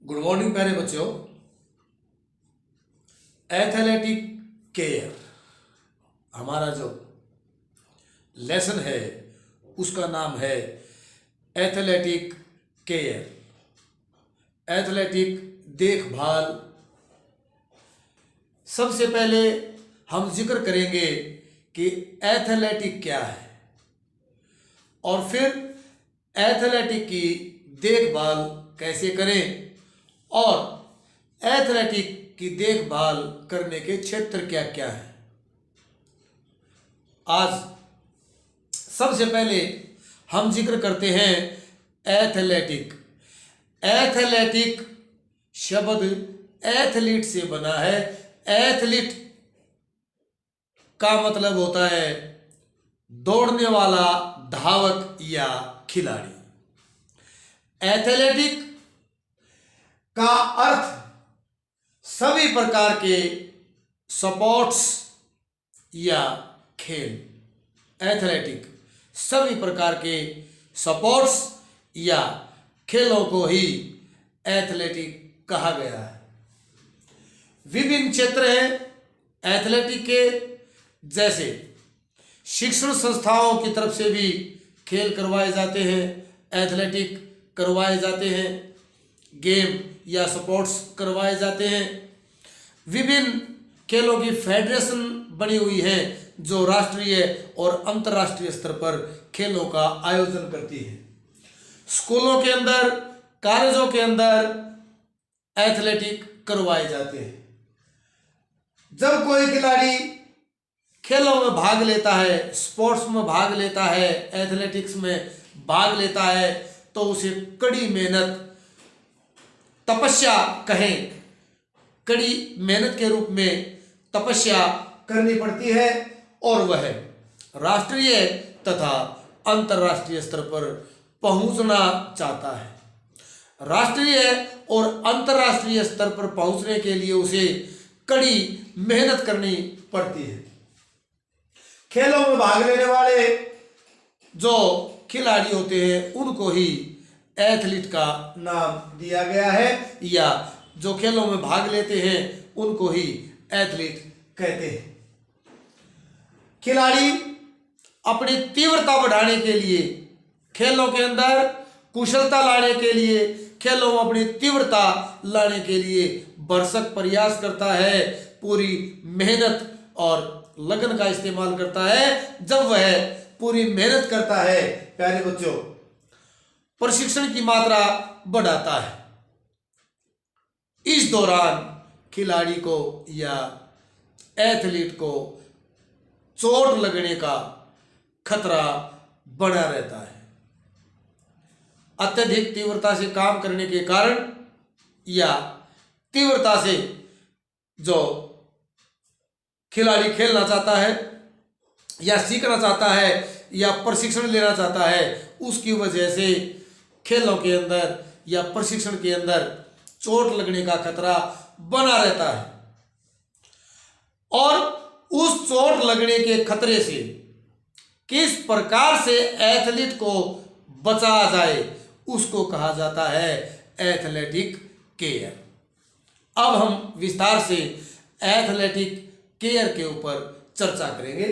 Good morning प्यारे बच्चों। Athletic care हमारा जो लेसन है उसका नाम है एथलेटिक केयर, एथलेटिक देखभाल। सबसे पहले हम जिक्र करेंगे कि एथलेटिक क्या है और फिर एथलेटिक की देखभाल कैसे करें और एथलेटिक की देखभाल करने के क्षेत्र क्या क्या हैं। आज सबसे पहले हम जिक्र करते हैं एथलेटिक। एथलेटिक शब्द एथलीट से बना है। एथलीट का मतलब होता है दौड़ने वाला, धावक या खिलाड़ी। एथलेटिक का अर्थ सभी प्रकार के स्पोर्ट्स या खेल। एथलेटिक सभी प्रकार के स्पोर्ट्स या खेलों को ही एथलेटिक कहा गया है। विभिन्न क्षेत्र हैं एथलेटिक के, जैसे शिक्षण संस्थाओं की तरफ से भी खेल करवाए जाते हैं, एथलेटिक करवाए जाते हैं, गेम या स्पोर्ट्स करवाए जाते हैं। विभिन्न खेलों की फेडरेशन बनी हुई है जो राष्ट्रीय और अंतर्राष्ट्रीय स्तर पर खेलों का आयोजन करती है। स्कूलों के अंदर, कॉलेजों के अंदर एथलेटिक करवाए जाते हैं। जब कोई खिलाड़ी खेलों में भाग लेता है, स्पोर्ट्स में भाग लेता है, एथलेटिक्स में भाग लेता है, तो उसे कड़ी मेहनत, तपस्या कहें, कड़ी मेहनत के रूप में तपस्या करनी पड़ती है और वह राष्ट्रीय तथा अंतर्राष्ट्रीय स्तर पर पहुंचना चाहता है। राष्ट्रीय और अंतर्राष्ट्रीय स्तर पर पहुंचने के लिए उसे कड़ी मेहनत करनी पड़ती है। खेलों में भाग लेने वाले जो खिलाड़ी होते हैं उनको ही एथलीट का नाम दिया गया है, या जो खेलों में भाग लेते हैं उनको ही एथलीट कहते हैं। खिलाड़ी अपनी तीव्रता बढ़ाने के लिए, खेलों के अंदर कुशलता लाने के लिए, खेलों में अपनी तीव्रता लाने के लिए भरसक प्रयास करता है, पूरी मेहनत और लगन का इस्तेमाल करता है। जब वह पूरी मेहनत करता है प्यारे बच्चों, प्रशिक्षण की मात्रा बढ़ाता है, इस दौरान खिलाड़ी को या एथलीट को चोट लगने का खतरा बना रहता है। अत्यधिक तीव्रता से काम करने के कारण या तीव्रता से जो खिलाड़ी खेलना चाहता है या सीखना चाहता है या प्रशिक्षण लेना चाहता है, उसकी वजह से खेलों के अंदर या प्रशिक्षण के अंदर चोट लगने का खतरा बना रहता है। और उस चोट लगने के खतरे से किस प्रकार से एथलीट को बचाया जाए उसको कहा जाता है एथलेटिक केयर। अब हम विस्तार से एथलेटिक केयर के ऊपर चर्चा करेंगे।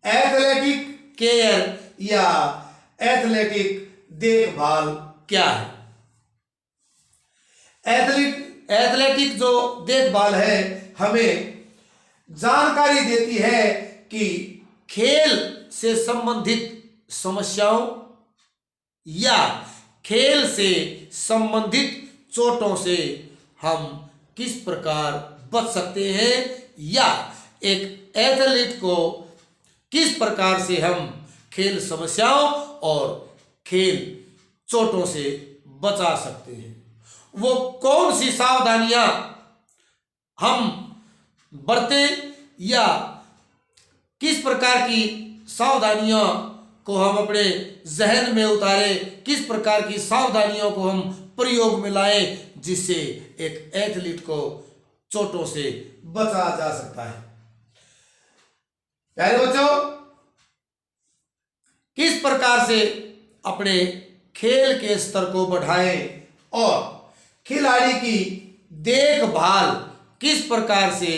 एथलेटिक केयर या एथलेटिक देखभाल क्या है? एथलेटिक जो देखभाल है हमें जानकारी देती है कि खेल से संबंधित समस्याओं या खेल से संबंधित चोटों से हम किस प्रकार बच सकते हैं, या एक एथलीट को किस प्रकार से हम खेल समस्याओं और खेल चोटों से बचा सकते हैं। वो कौन सी सावधानियां हम बरतें या किस प्रकार की सावधानियों को हम अपने जहन में उतारें, किस प्रकार की सावधानियों को हम प्रयोग में लाएं जिससे एक एथलीट को चोटों से बचाया जा सकता है। प्यारे बच्चों, किस प्रकार से अपने खेल के स्तर को बढ़ाएं और खिलाड़ी की देखभाल किस प्रकार से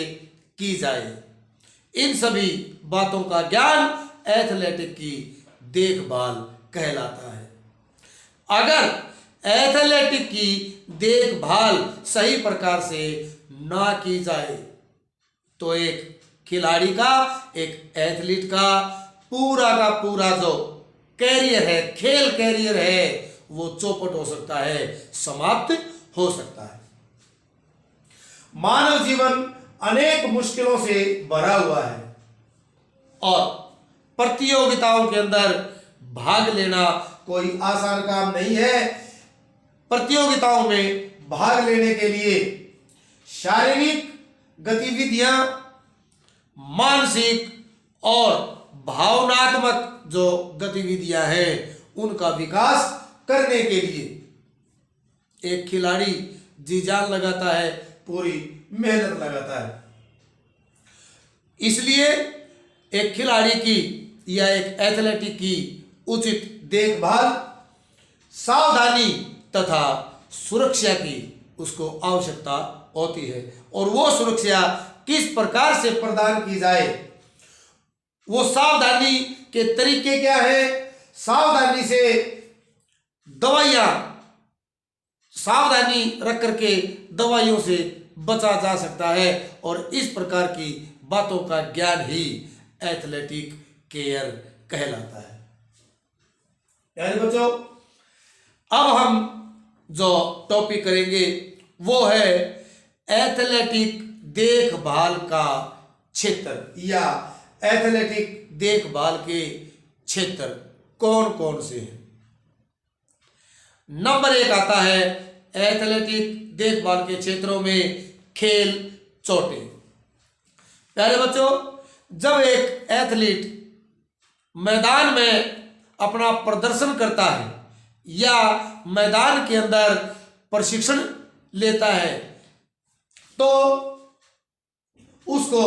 की जाए। इन सभी बातों का ज्ञान एथलेटिक की देखभाल कहलाता है। अगर एथलेटिक की देखभाल सही प्रकार से ना की जाए तो एक खिलाड़ी का, एक एथलीट का पूरा जो कैरियर है, खेल कैरियर है, वो चौपट हो सकता है, समाप्त हो सकता है। मानव जीवन अनेक मुश्किलों से भरा हुआ है और प्रतियोगिताओं के अंदर भाग लेना कोई आसान काम नहीं है। प्रतियोगिताओं में भाग लेने के लिए शारीरिक गतिविधियां, मानसिक और भावनात्मक जो गतिविधियां हैं उनका विकास करने के लिए एक खिलाड़ी जी जान लगाता है, पूरी मेहनत लगाता है। इसलिए एक खिलाड़ी की या एक एथलेटिक की उचित देखभाल, सावधानी तथा सुरक्षा की उसको आवश्यकता होती है। और वो सुरक्षा किस प्रकार से प्रदान की जाए, वो सावधानी के तरीके क्या है। सावधानी से दवाइयां, सावधानी रख करके दवाइयों से बचा जा सकता है और इस प्रकार की बातों का ज्ञान ही एथलेटिक केयर कहलाता है। यानी बच्चों, अब हम जो टॉपिक करेंगे वो है एथलेटिक देखभाल का क्षेत्र या एथलेटिक देखभाल के क्षेत्र कौन कौन से हैं। नंबर 1 आता है एथलेटिक देखभाल के क्षेत्रों में खेल चोटें। प्यारे बच्चों, जब एक एथलीट मैदान में अपना प्रदर्शन करता है या मैदान के अंदर प्रशिक्षण लेता है तो उसको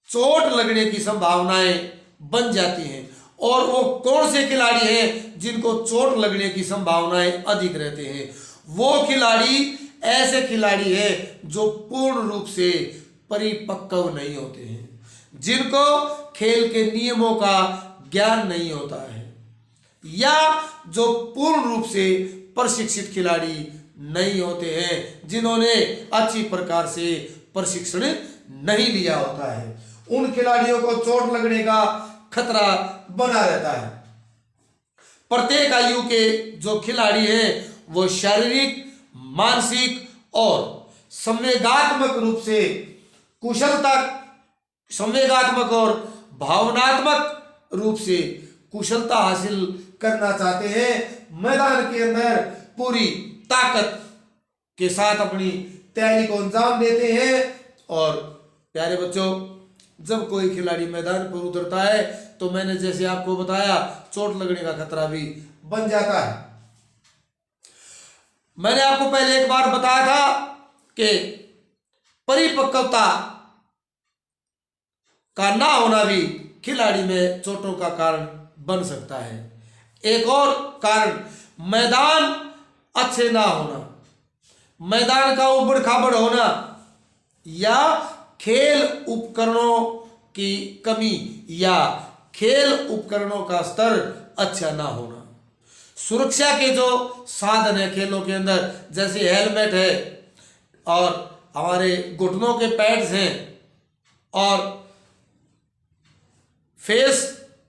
चोट लगने की संभावनाएं बन जाती हैं। और वो कौन से खिलाड़ी हैं जिनको चोट लगने की संभावनाएं अधिक रहते हैं। वो खिलाड़ी ऐसे खिलाड़ी हैं जो पूर्ण रूप से परिपक्व नहीं होते हैं, जिनको खेल के नियमों का ज्ञान नहीं होता है, या जो पूर्ण रूप से प्रशिक्षित खिलाड़ी नहीं होते हैं, जिन्होंने अच्छी प्रकार से प्रशिक्षण नहीं लिया होता है। उन खिलाड़ियों को चोट लगने का खतरा बना रहता है। प्रत्येक आयु के जो खिलाड़ी हैं वो शारीरिक, मानसिक और संवेगात्मक रूप से संवेगात्मक और भावनात्मक रूप से कुशलता हासिल करना चाहते हैं। मैदान के अंदर पूरी ताकत के साथ अपनी तैयारी को अंजाम देते हैं। और प्यारे बच्चों, जब कोई खिलाड़ी मैदान पर उतरता है तो मैंने जैसे आपको बताया चोट लगने का खतरा भी बन जाता है। मैंने आपको पहले एक बार बताया था कि परिपक्वता का ना होना भी खिलाड़ी में चोटों का कारण बन सकता है। एक और कारण मैदान अच्छे ना होना, मैदान का उबड़ खाबड़ होना या खेल उपकरणों की कमी या खेल उपकरणों का स्तर अच्छा ना होना। सुरक्षा के जो साधन है खेलों के अंदर, जैसे हेलमेट है और हमारे घुटनों के पैड्स हैं और फेस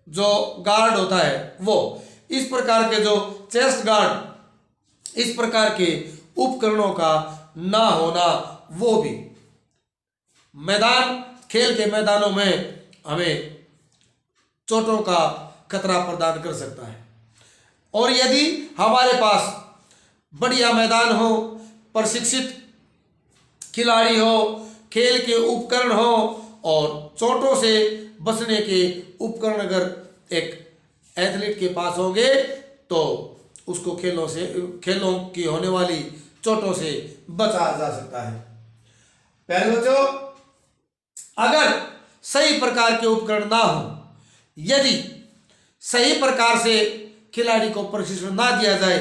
जो गार्ड होता है वो, इस प्रकार के जो चेस्ट गार्ड, इस प्रकार के उपकरणों का ना होना वो भी खेल के मैदानों में हमें चोटों का खतरा प्रदान कर सकता है। और यदि हमारे पास बढ़िया मैदान हो, प्रशिक्षित खिलाड़ी हो, खेल के उपकरण हो और चोटों से बचने के उपकरण अगर एक एथलीट के पास होंगे तो उसको खेलों की होने वाली चोटों से बचा जा सकता है। पहले बच्चों, अगर सही प्रकार के उपकरण ना हो, यदि सही प्रकार से खिलाड़ी को प्रशिक्षण ना दिया जाए,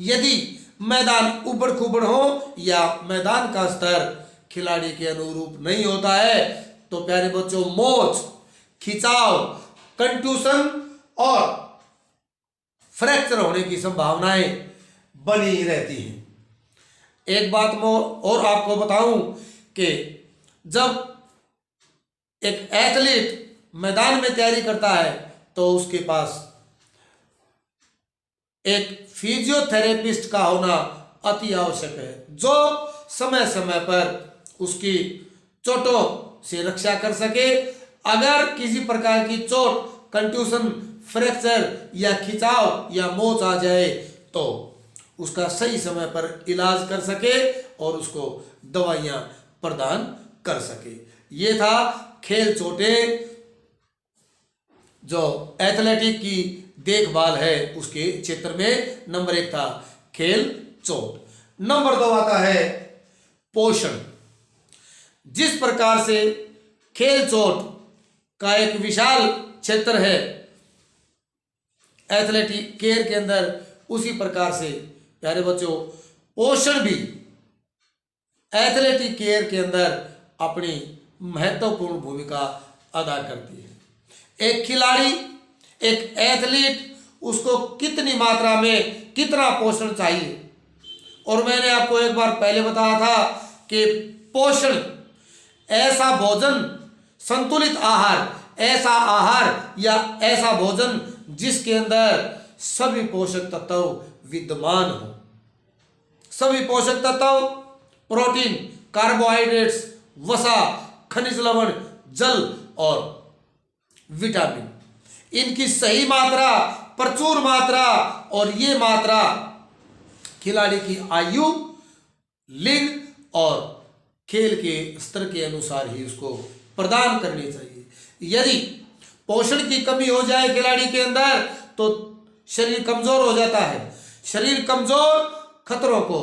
यदि मैदान उबड़ खुबड़ हो या मैदान का स्तर खिलाड़ी के अनुरूप नहीं होता है तो प्यारे बच्चों मोच, खिंचाव, कंट्यूशन और फ्रैक्चर होने की संभावनाएं बनी रहती हैं। एक बात मैं और आपको बताऊं कि जब एक एथलीट मैदान में तैयारी करता है तो उसके पास एक फिजियोथेरेपिस्ट का होना अति आवश्यक है, जो समय समय पर उसकी चोटों से रक्षा कर सके। अगर किसी प्रकार की चोट, कंट्यूशन, फ्रैक्चर या खिंचाव या मोच आ जाए तो उसका सही समय पर इलाज कर सके और उसको दवाइयां प्रदान कर सके। ये था खेल चोटें, जो एथलेटिक की देखभाल है उसके क्षेत्र में। नंबर 1 था खेल चोट। नंबर 2 आता है पोषण। जिस प्रकार से खेल चोट का एक विशाल क्षेत्र है एथलेटिक केयर के अंदर, उसी प्रकार से प्यारे बच्चों पोषण भी एथलेटिक केयर के अंदर अपनी महत्वपूर्ण भूमिका अदा करती है। एक खिलाड़ी, एक एथलीट, उसको कितनी मात्रा में कितना पोषण चाहिए, और मैंने आपको एक बार पहले बताया था कि पोषण ऐसा भोजन, संतुलित आहार, ऐसा आहार या ऐसा भोजन जिसके अंदर सभी पोषक तत्व विद्यमान हो। सभी पोषक तत्व, प्रोटीन, कार्बोहाइड्रेट्स, वसा, खनिज लवण, जल और विटामिन, इनकी सही मात्रा, प्रचुर मात्रा, और ये मात्रा खिलाड़ी की आयु, लिंग और खेल के स्तर के अनुसार ही उसको प्रदान करनी चाहिए। यदि पोषण की कमी हो जाए खिलाड़ी के अंदर तो शरीर कमजोर हो जाता है। शरीर कमजोर खतरों को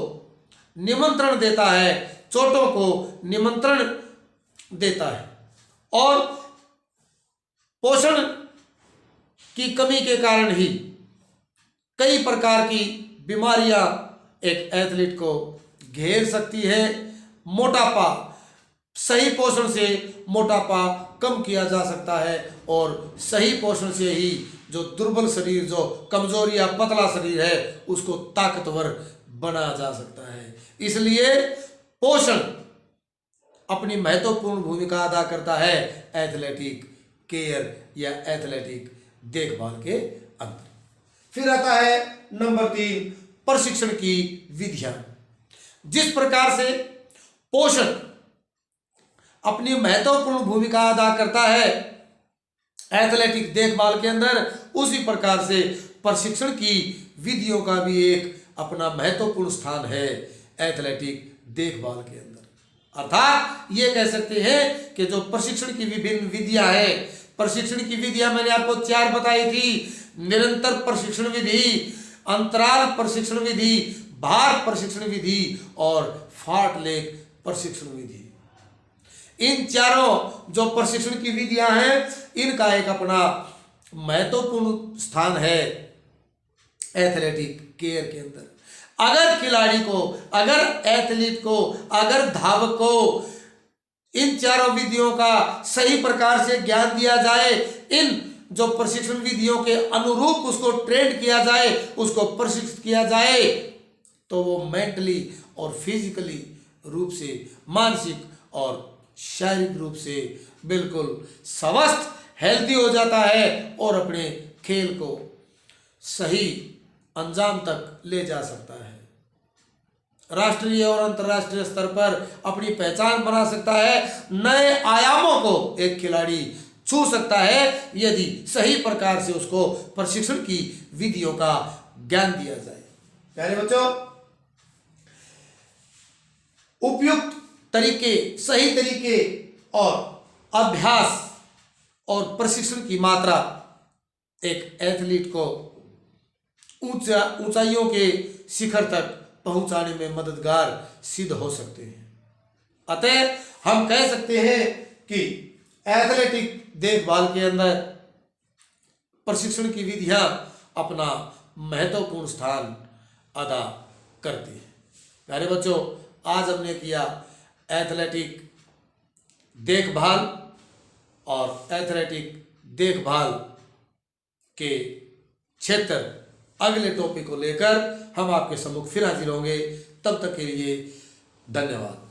निमंत्रण देता है, चोटों को निमंत्रण देता है, और पोषण की कमी के कारण ही कई प्रकार की बीमारियां एक एथलीट को घेर सकती है। मोटापा, सही पोषण से मोटापा कम किया जा सकता है, और सही पोषण से ही जो दुर्बल शरीर, जो कमजोर या पतला शरीर है, उसको ताकतवर बनाया जा सकता है। इसलिए पोषण अपनी महत्वपूर्ण भूमिका अदा करता है एथलेटिक केयर या एथलेटिक देखभाल के अंदर। फिर आता है नंबर 3 प्रशिक्षण की विधियां। जिस प्रकार से पोषण अपनी महत्वपूर्ण भूमिका अदा करता है एथलेटिक देखभाल के अंदर, उसी प्रकार से प्रशिक्षण की विधियों का भी एक अपना महत्वपूर्ण स्थान है एथलेटिक देखभाल के अंदर। अर्थात ये कह सकते हैं कि जो प्रशिक्षण की विभिन्न विधियां हैं, प्रशिक्षण की विधियां मैंने आपको 4 बताई थी: निरंतर प्रशिक्षण विधि, अंतराल प्रशिक्षण विधि, भार प्रशिक्षण विधि और फार्टलेग प्रशिक्षण विधि। इन चारों जो प्रशिक्षण की विधियां हैं, इनका एक अपना महत्वपूर्ण स्थान है एथलेटिक केयर के अंदर। अगर खिलाड़ी को, अगर एथलीट को, अगर धावक को इन चारों विधियों का सही प्रकार से ज्ञान दिया जाए, इन जो प्रशिक्षण विधियों के अनुरूप उसको ट्रेन किया जाए, उसको प्रशिक्षित किया जाए, तो वो मेंटली और फिजिकली रूप से, मानसिक और शारीरिक रूप से बिल्कुल स्वस्थ, हेल्दी हो जाता है और अपने खेल को सही अंजाम तक ले जा सकता है। राष्ट्रीय और अंतर्राष्ट्रीय स्तर पर अपनी पहचान बना सकता है। नए आयामों को एक खिलाड़ी छू सकता है यदि सही प्रकार से उसको प्रशिक्षण की विधियों का ज्ञान दिया जाए। प्यारे बच्चों, उपयुक्त तरीके, सही तरीके और अभ्यास और प्रशिक्षण की मात्रा एक एथलीट को ऊंचाइयों के शिखर तक पहुंचाने में मददगार सिद्ध हो सकते हैं। अतः हम कह सकते हैं कि एथलेटिक देखभाल के अंदर प्रशिक्षण की विधियां अपना महत्वपूर्ण स्थान अदा करती है। प्यारे बच्चों, आज हमने किया एथलेटिक देखभाल और एथलेटिक देखभाल के क्षेत्र। अगले टॉपिक को लेकर हम आपके सम्मुख फिर हाजिर होंगे। तब तक के लिए धन्यवाद।